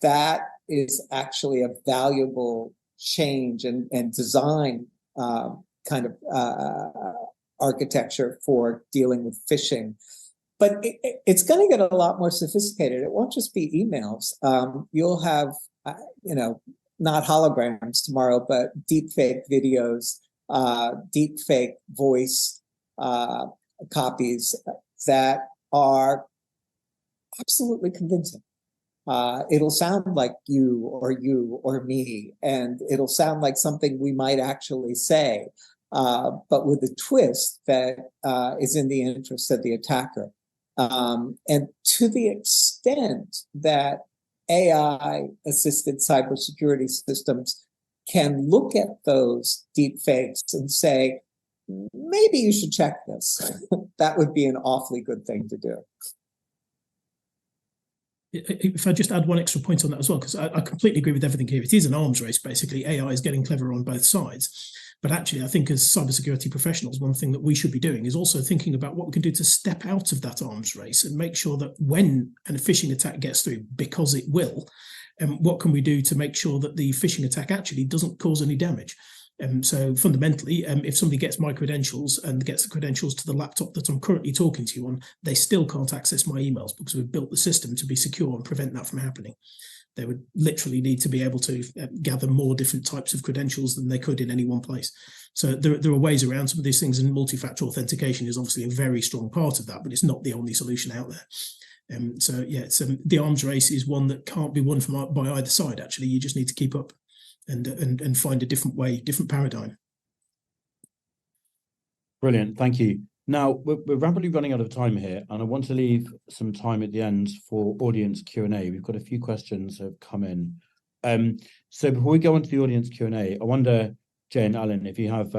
Speaker 3: that is actually a valuable change and design kind of architecture for dealing with phishing. But it's going to get a lot more sophisticated. It won't just be emails. You'll have, not holograms tomorrow, but deepfake videos, deepfake voice copies that are absolutely convincing. It'll sound like you or me, and it'll sound like something we might actually say, but with a twist that is in the interest of the attacker. And to the extent that AI-assisted cybersecurity systems can look at those deepfakes and say, maybe you should check this, that would be an awfully good thing to do.
Speaker 2: If I just add one extra point on that as well, because I completely agree with everything here. It is an arms race, basically. AI is getting clever on both sides. But actually, I think as cybersecurity professionals, one thing that we should be doing is also thinking about what we can do to step out of that arms race and make sure that when a phishing attack gets through, because it will, what can we do to make sure that the phishing attack actually doesn't cause any damage? So fundamentally, if somebody gets my credentials and gets the credentials to the laptop that I'm currently talking to you on, they still can't access my emails because we've built the system to be secure and prevent that from happening. They would literally need to be able to gather more different types of credentials than they could in any one place. So there are ways around some of these things, and multi-factor authentication is obviously a very strong part of that, but it's not the only solution out there. So yeah, it's, the arms race is one that can't be won by either side. Actually, you just need to keep up and find a different way, different paradigm.
Speaker 1: Brilliant, thank you. Now, we're rapidly running out of time here, and I want to leave some time at the end for audience Q&A. We've got a few questions that have come in. So before we go into the audience Q&A, I wonder, Jay and Alan, if you have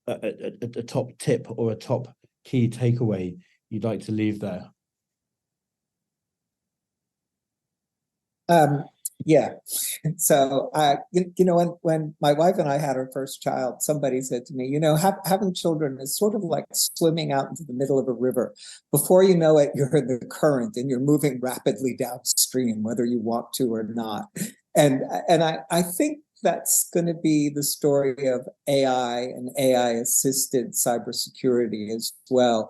Speaker 1: a top tip or a top key takeaway you'd like to leave there.
Speaker 3: Yeah. So, when my wife and I had our first child, somebody said to me, having children is sort of like swimming out into the middle of a river. Before you know it, you're in the current and you're moving rapidly downstream, whether you want to or not. And I think that's going to be the story of AI and AI-assisted cybersecurity as well.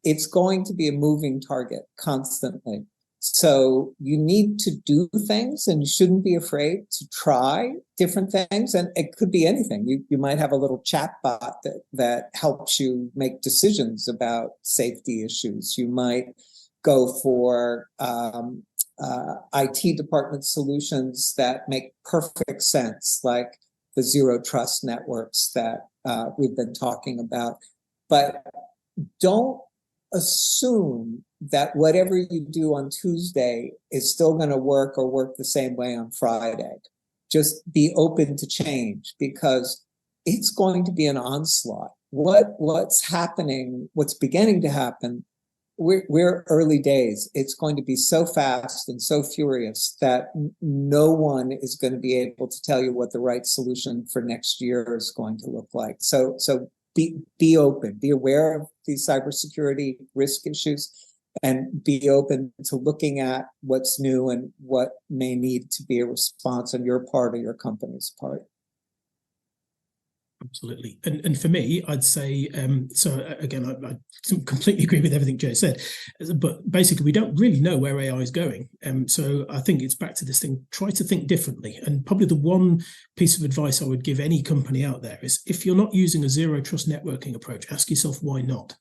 Speaker 3: It's going to be a moving target constantly. So you need to do things, and you shouldn't be afraid to try different things. And it could be anything. You might have a little chat bot that helps you make decisions about safety issues. You might go for IT department solutions that make perfect sense, like the zero trust networks that we've been talking about. But don't assume that whatever you do on Tuesday is still going to work or work the same way on Friday. Just be open to change, because it's going to be an onslaught. What's happening, what's beginning to happen, we're early days. It's going to be so fast and so furious that no one is going to be able to tell you what the right solution for next year is going to look like. So be open, be aware of these cybersecurity risk issues, and be open to looking at what's new and what may need to be a response on your part or your company's part.
Speaker 2: Absolutely. And for me, I'd say, so again, I completely agree with everything Jay said, but basically we don't really know where AI is going. So I think it's back to this thing, try to think differently. And probably the one piece of advice I would give any company out there is, if you're not using a zero trust networking approach, ask yourself why not?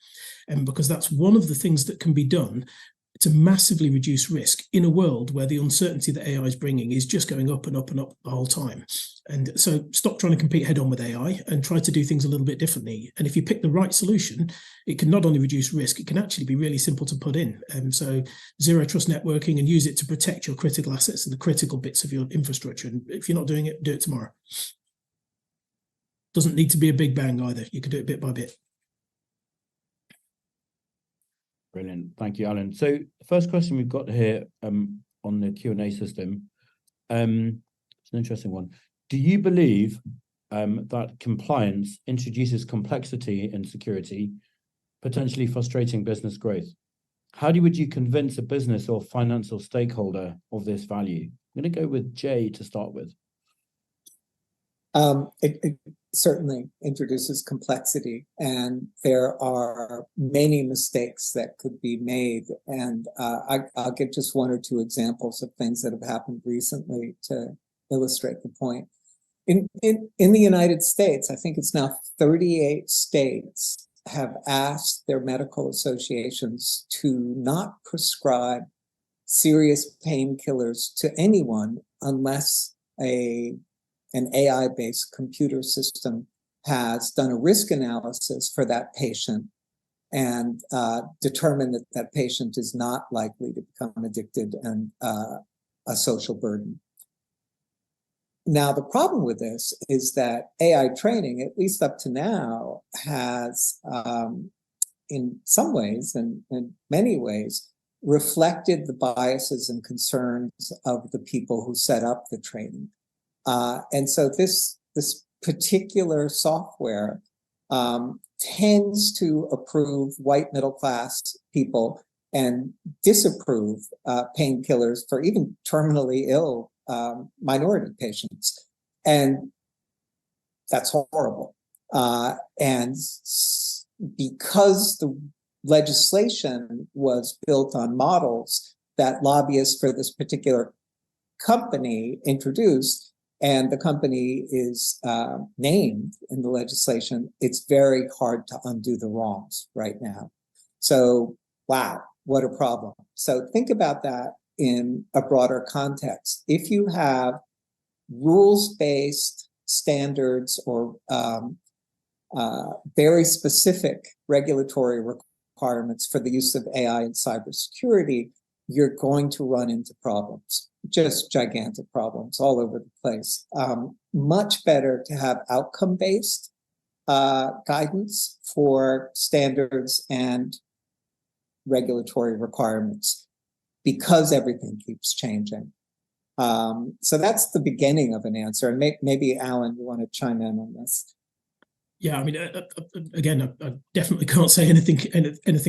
Speaker 2: Because that's one of the things that can be done to massively reduce risk in a world where the uncertainty that AI is bringing is just going up and up and up the whole time. And so stop trying to compete head on with AI and try to do things a little bit differently. And if you pick the right solution, it can not only reduce risk, it can actually be really simple to put in. So zero trust networking, and use it to protect your critical assets and the critical bits of your infrastructure. And if you're not doing it, do it tomorrow. Doesn't need to be a big bang either. You can do it bit by bit.
Speaker 1: Brilliant. Thank you, Alan. So the first question we've got here on the Q&A system, it's an interesting one. Do you believe that compliance introduces complexity in security, potentially frustrating business growth? How would you convince a business or financial stakeholder of this value? I'm going to go with Jay to start with.
Speaker 3: It certainly introduces complexity, and there are many mistakes that could be made. And I'll give just one or two examples of things that have happened recently to illustrate the point. In the United States, I think it's now 38 states have asked their medical associations to not prescribe serious painkillers to anyone unless an AI-based computer system has done a risk analysis for that patient and determined that that patient is not likely to become addicted and a social burden. Now, the problem with this is that AI training, at least up to now, has, in some ways and in many ways, reflected the biases and concerns of the people who set up the training. And so this particular software tends to approve white middle-class people and disapprove painkillers for even terminally ill minority patients. And that's horrible. And because the legislation was built on models that lobbyists for this particular company introduced, and the company is named in the legislation, it's very hard to undo the wrongs right now. So, wow, what a problem. So think about that in a broader context. If you have rules-based standards or very specific regulatory requirements for the use of AI in cybersecurity, you're going to run into problems, just gigantic problems all over the place. Much better to have outcome-based guidance for standards and regulatory requirements, because everything keeps changing. So that's the beginning of an answer. And maybe, Alan, you want to chime in on this?
Speaker 2: Yeah, I mean, again, I definitely can't say anything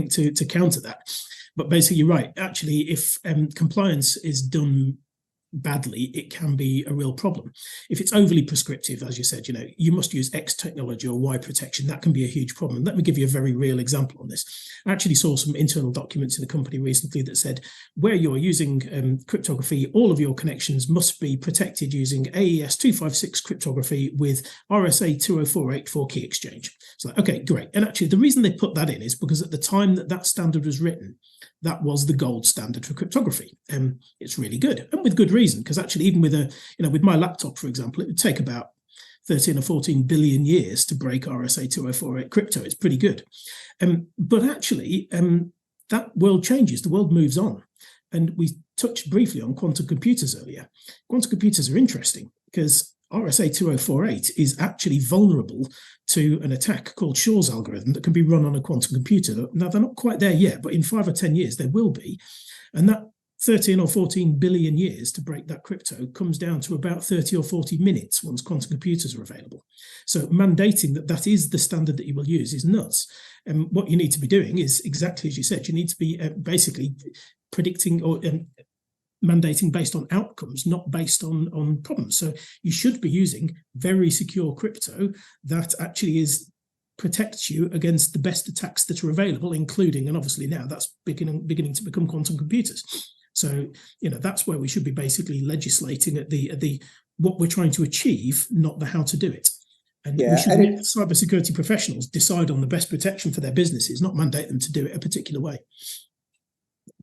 Speaker 2: to counter that. But basically, you're right. Actually, if compliance is done badly, it can be a real problem. If it's overly prescriptive, as you said, you must use X technology or Y protection, that can be a huge problem. Let me give you a very real example on this. I actually saw some internal documents in the company recently that said, where you're using cryptography, all of your connections must be protected using AES 256 cryptography with RSA 2048 for key exchange. So, okay, great. And actually, the reason they put that in is because at the time that standard was written, that was the gold standard for cryptography. It's really good, and with good reason, because actually, even with with my laptop, for example, it would take about 13 or 14 billion years to break RSA 2048 crypto. It's pretty good. But actually, that world changes. The world moves on. And we touched briefly on quantum computers earlier. Quantum computers are interesting because RSA 2048 is actually vulnerable to an attack called Shor's algorithm that can be run on a quantum computer. Now, they're not quite there yet, but in 5 or 10 years, they will be. And that 13 or 14 billion years to break that crypto comes down to about 30 or 40 minutes once quantum computers are available. So mandating that is the standard that you will use is nuts. And what you need to be doing is exactly as you said, you need to be basically predicting or mandating based on outcomes, not based on problems. So you should be using very secure crypto that actually protects you against the best attacks that are available, including, and obviously now that's beginning to become quantum computers. So, that's where we should be basically legislating at the what we're trying to achieve, not the how to do it. And we should let cybersecurity professionals decide on the best protection for their businesses, not mandate them to do it a particular way.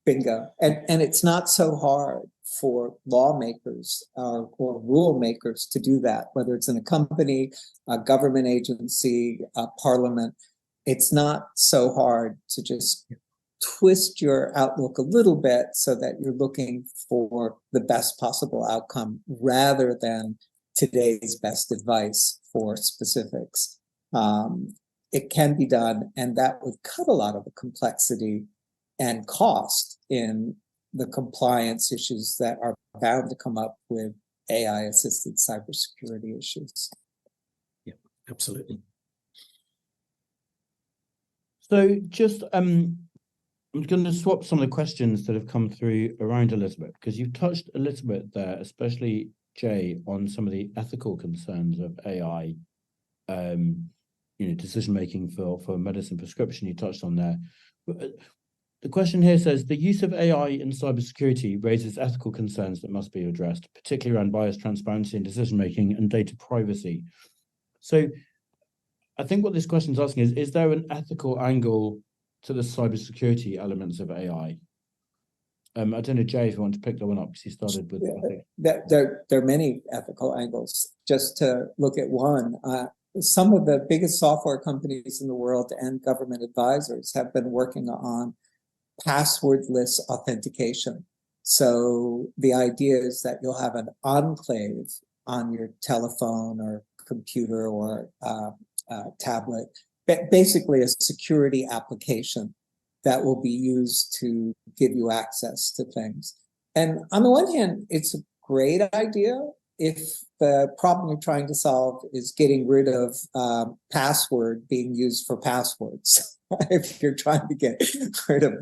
Speaker 3: Bingo. And it's not so hard for lawmakers or rule makers to do that, whether it's in a company, a government agency, a parliament. It's not so hard to just twist your outlook a little bit so that you're looking for the best possible outcome rather than today's best advice for specifics. It can be done, and that would cut a lot of the complexity and cost in the compliance issues that are bound to come up with AI-assisted cybersecurity issues.
Speaker 2: Yeah, absolutely.
Speaker 1: So just, I'm going to swap some of the questions that have come through around Elizabeth, because you've touched a little bit there, especially Jay, on some of the ethical concerns of AI, decision-making for medicine prescription. You touched on there. The question here says, the use of AI in cybersecurity raises ethical concerns that must be addressed, particularly around bias, transparency, and decision-making and data privacy. So I think what this question is asking is there an ethical angle to the cybersecurity elements of AI? I don't know, Jay, if you want to pick that one up, because you started with...
Speaker 3: There are many ethical angles. Just to look at one, some of the biggest software companies in the world and government advisors have been working on passwordless authentication. So the idea is that you'll have an enclave on your telephone or computer or tablet, basically a security application that will be used to give you access to things. And on the one hand, it's a great idea if the problem you're trying to solve is getting rid of password being used for passwords. If you're trying to get rid of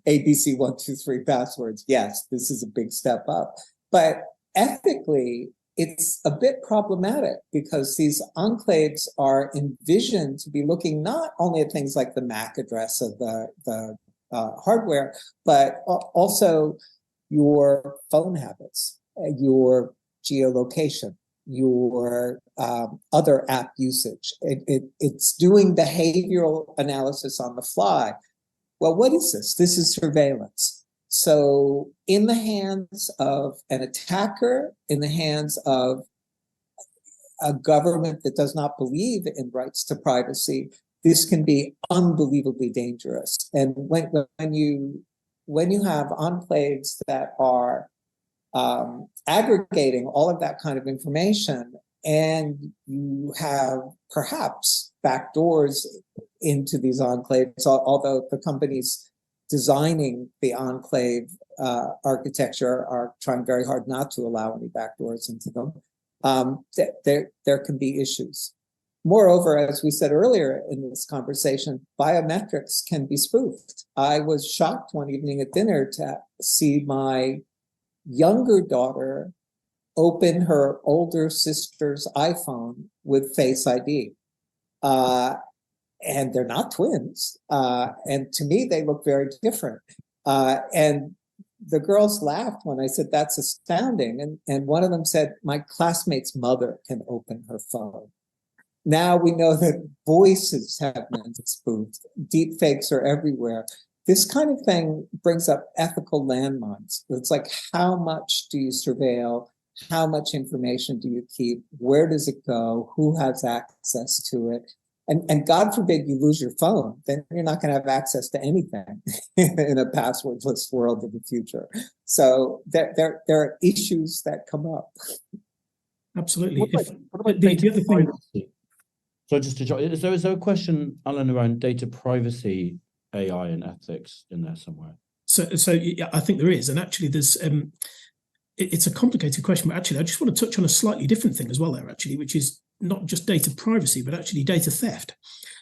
Speaker 3: ABC123 passwords, yes, this is a big step up. But ethically, it's a bit problematic because these enclaves are envisioned to be looking not only at things like the MAC address of the hardware, but also your phone habits, your geolocation, your other app usage. It's doing behavioral analysis on the fly. Well, what is this? This is surveillance. So in the hands of an attacker, in the hands of a government that does not believe in rights to privacy, this can be unbelievably dangerous. And when you have enclaves that are aggregating all of that kind of information, and you have perhaps backdoors into these enclaves, although the companies designing the enclave architecture are trying very hard not to allow any backdoors into them, there can be issues. Moreover, as we said earlier in this conversation, biometrics can be spoofed. I was shocked one evening at dinner to see my younger daughter open her older sister's iPhone with Face ID. And they're not twins. And to me, they look very different. And the girls laughed when I said, that's astounding. And one of them said, my classmate's mother can open her phone. Now we know that voices have been spoofed. Deep fakes are everywhere. This kind of thing brings up ethical landmines. It's like, how much do you surveil? How much information do you keep? Where does it go? Who has access to it? And God forbid you lose your phone, then you're not going to have access to anything in a passwordless world of the future. So there are issues that come up.
Speaker 2: Absolutely.
Speaker 1: What about data privacy? So just to is there a question, Alan, around data privacy, AI and ethics in there somewhere?
Speaker 2: So yeah, I think there is, and actually, there's it's a complicated question, but actually, I just want to touch on a slightly different thing as well there, actually, which is not just data privacy, but actually data theft.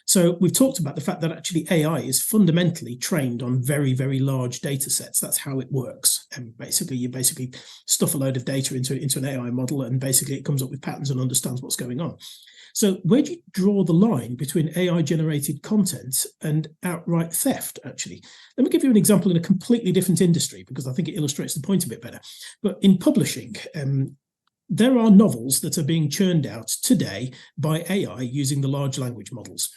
Speaker 2: So we've talked about the fact that actually AI is fundamentally trained on very, very large data sets. That's how it works. And basically, you stuff a load of data into an AI model, and basically it comes up with patterns and understands what's going on. So where do you draw the line between AI-generated content and outright theft, actually? Let me give you an example in a completely different industry, because I think it illustrates the point a bit better. But in publishing, there are novels that are being churned out today by AI using the large language models,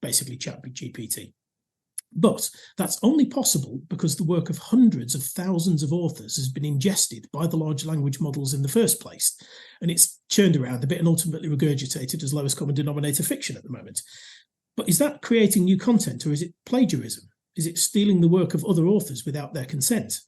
Speaker 2: basically ChatGPT. But that's only possible because the work of hundreds of thousands of authors has been ingested by the large language models in the first place. And it's churned around a bit and ultimately regurgitated as lowest common denominator fiction at the moment. But is that creating new content, or is it plagiarism? Is it stealing the work of other authors without their consent?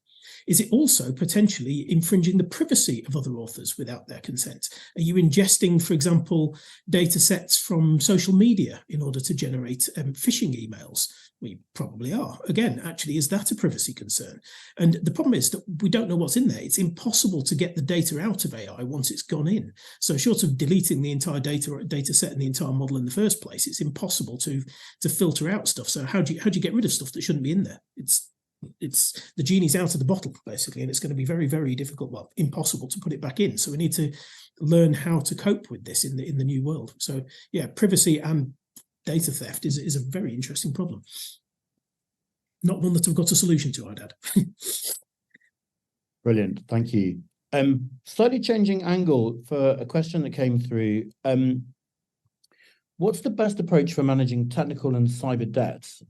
Speaker 2: Is it also potentially infringing the privacy of other authors without their consent? Are you ingesting, for example, data sets from social media in order to generate phishing emails? We probably are. Again, actually, is that a privacy concern? And the problem is that we don't know what's in there. It's impossible to get the data out of AI once it's gone in. So short of deleting the entire data set and the entire model in the first place, it's impossible to filter out stuff. So how do you get rid of stuff that shouldn't be in there? It's the genie's out of the bottle, basically, and it's going to be very, very difficult, well, impossible to put it back in. So we need to learn how to cope with this in the new world. So yeah, privacy and data theft is a very interesting problem. Not one that I've got a solution to, I'd add.
Speaker 1: Brilliant, thank you. Slightly changing angle for a question that came through. What's the best approach for managing technical and cyber debts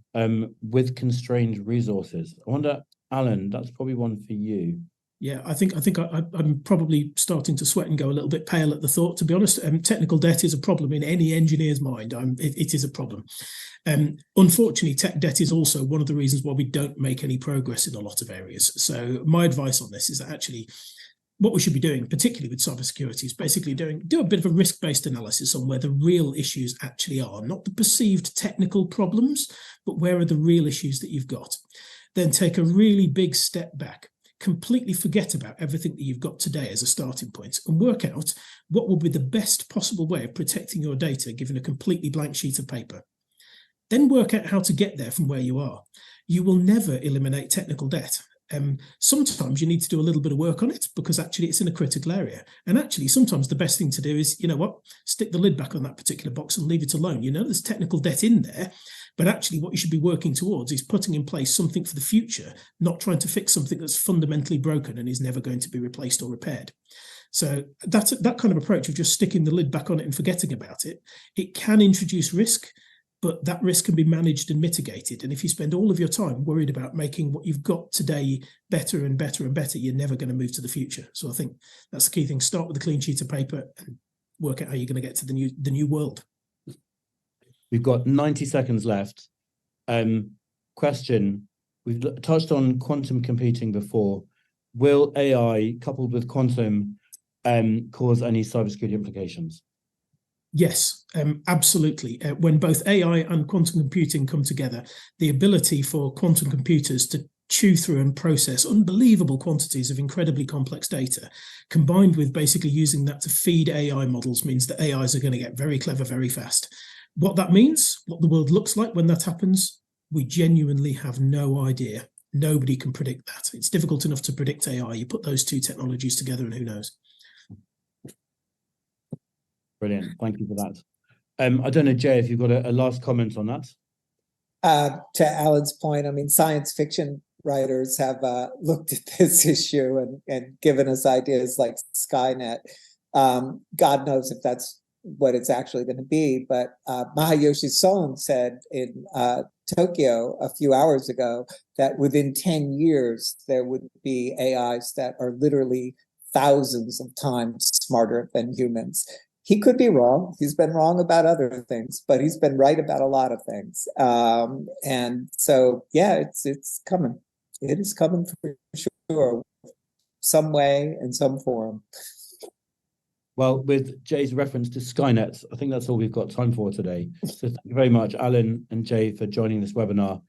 Speaker 1: with constrained resources? I wonder, Alan, that's probably one for you.
Speaker 2: Yeah, I think I'm probably starting to sweat and go a little bit pale at the thought, to be honest. Technical debt is a problem in any engineer's mind. It is a problem. Unfortunately, tech debt is also one of the reasons why we don't make any progress in a lot of areas. So my advice on this is that actually what we should be doing, particularly with cybersecurity, is basically do a bit of a risk-based analysis on where the real issues actually are, not the perceived technical problems, but where are the real issues that you've got. Then take a really big step back, completely forget about everything that you've got today as a starting point, and work out what will be the best possible way of protecting your data given a completely blank sheet of paper. Then work out how to get there from where you are. You will never eliminate technical debt. Sometimes you need to do a little bit of work on it because actually it's in a critical area. And actually, sometimes the best thing to do is, you know what, stick the lid back on that particular box and leave it alone. You know, there's technical debt in there, but actually what you should be working towards is putting in place something for the future, not trying to fix something that's fundamentally broken and is never going to be replaced or repaired. So that kind of approach of just sticking the lid back on it and forgetting about it, it can introduce risk, but that risk can be managed and mitigated. And if you spend all of your time worried about making what you've got today better and better and better, you're never going to move to the future. So I think that's the key thing. Start with a clean sheet of paper and work out how you're going to get to the new world.
Speaker 1: We've got 90 seconds left. Question, we've touched on quantum computing before. Will AI coupled with quantum cause any cybersecurity implications?
Speaker 2: Yes, absolutely. When both AI and quantum computing come together, the ability for quantum computers to chew through and process unbelievable quantities of incredibly complex data, combined with basically using that to feed AI models, means that AIs are going to get very clever very fast. What that means, what the world looks like when that happens, we genuinely have no idea. Nobody can predict that. It's difficult enough to predict AI. You put those two technologies together and who knows?
Speaker 1: Brilliant. Thank you for that. I don't know, Jay, if you've got a last comment on that.
Speaker 3: To Alan's point, I mean, science fiction writers have looked at this issue and given us ideas like Skynet. God knows if that's what it's actually going to be. But Masayoshi Son said in Tokyo a few hours ago that within 10 years, there would be AIs that are literally thousands of times smarter than humans. He could be wrong. He's been wrong about other things, but he's been right about a lot of things. And so, yeah, it's coming. It is coming for sure, some way in some form.
Speaker 1: Well, with Jay's reference to Skynet, I think that's all we've got time for today. So thank you very much, Alan and Jay, for joining this webinar.